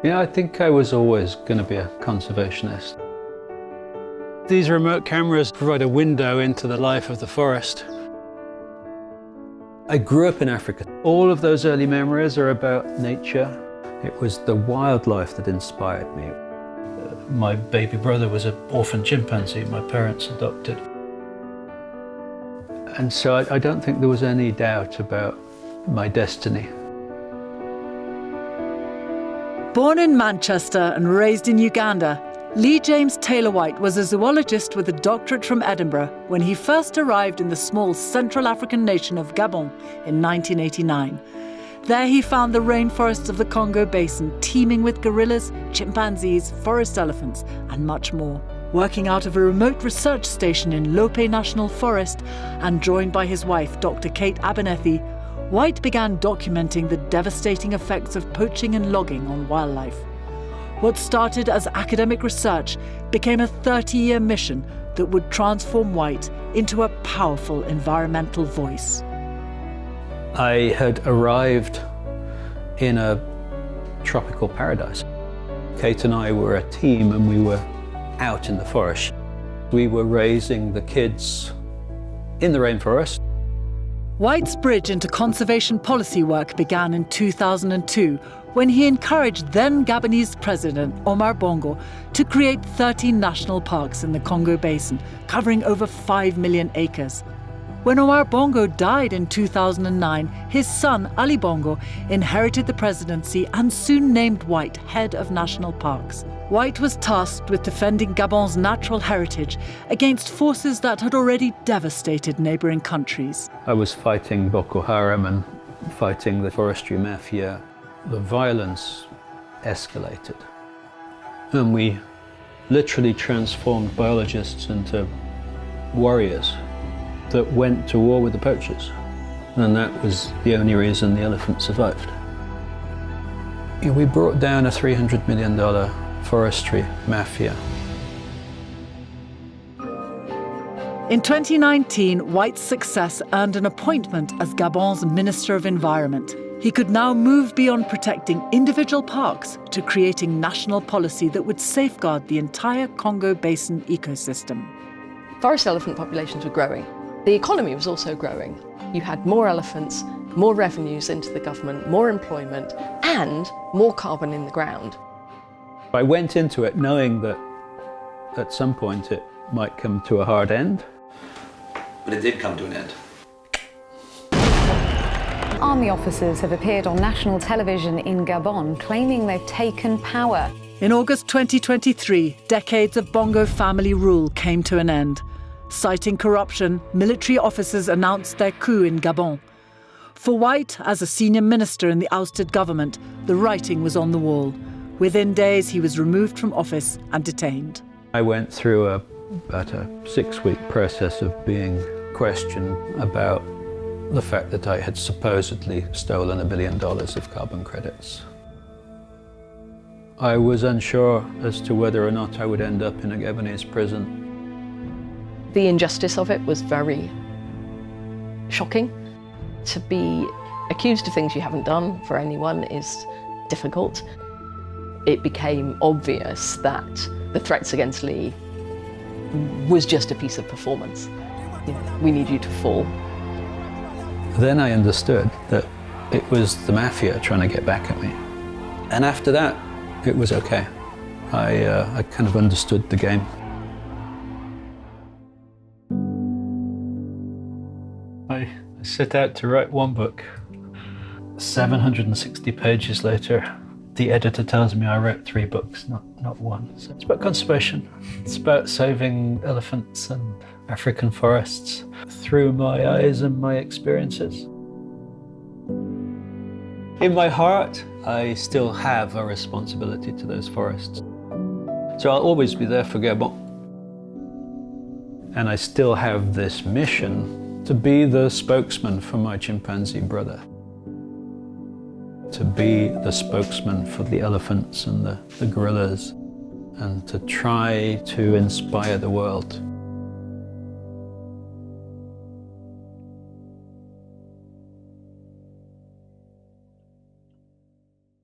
Yeah, I think I was always going to be a conservationist. These remote cameras provide a window into the life of the forest. I grew up in Africa. All of those early memories are about nature. It was the wildlife that inspired me. My baby brother was an orphan chimpanzee my parents adopted. And so I don't think there was any doubt about my destiny. Born in Manchester and raised in Uganda, Lee James Taylor White was a zoologist with a doctorate from Edinburgh when he first arrived in the small Central African nation of Gabon in 1989. There he found the rainforests of the Congo Basin teeming with gorillas, chimpanzees, forest elephants, and much more. Working out of a remote research station in Lope National Forest and joined by his wife, Dr. Kate Abernethy, White began documenting the devastating effects of poaching and logging on wildlife. What started as academic research became a 30-year mission that would transform White into a powerful environmental voice. I had arrived in a tropical paradise. Kate and I were a team and we were out in the forest. We were raising the kids in the rainforest. White's bridge into conservation policy work began in 2002 when he encouraged then Gabonese President Omar Bongo to create 13 national parks in the Congo Basin, covering over 5 million acres. When Omar Bongo died in 2009, his son Ali Bongo inherited the presidency and soon named White head of national parks. White was tasked with defending Gabon's natural heritage against forces that had already devastated neighbouring countries. I was fighting Boko Haram and fighting the forestry mafia. The violence escalated. And we literally transformed biologists into warriors that went to war with the poachers. And that was the only reason the elephant survived. We brought down a $300 million forestry mafia. In 2019, White's success earned an appointment as Gabon's Minister of Environment. He could now move beyond protecting individual parks to creating national policy that would safeguard the entire Congo Basin ecosystem. Forest elephant populations were growing. The economy was also growing. You had more elephants, more revenues into the government, more employment, and more carbon in the ground. I went into it knowing that at some point it might come to a hard end. But it did come to an end. Army officers have appeared on national television in Gabon claiming they've taken power. In August 2023, decades of Bongo family rule came to an end. Citing corruption, military officers announced their coup in Gabon. For White, as a senior minister in the ousted government, the writing was on the wall. Within days, he was removed from office and detained. I went through about a 6-week process of being questioned about the fact that I had supposedly stolen $1 billion of carbon credits. I was unsure as to whether or not I would end up in a Gabonese prison. The injustice of it was very shocking. To be accused of things you haven't done for anyone is difficult. It became obvious that the threats against Lee was just a piece of performance. You know, we need you to fall. Then I understood that it was the mafia trying to get back at me. And after that, it was okay. I kind of understood the game. I set out to write one book. 760 pages later, the editor tells me I wrote 3 books, not one. So it's about conservation. It's about saving elephants and African forests through my eyes and my experiences. In my heart, I still have a responsibility to those forests. So I'll always be there for Gabon. And I still have this mission to be the spokesman for my chimpanzee brother. To be the spokesman for the elephants and the gorillas, and to try to inspire the world.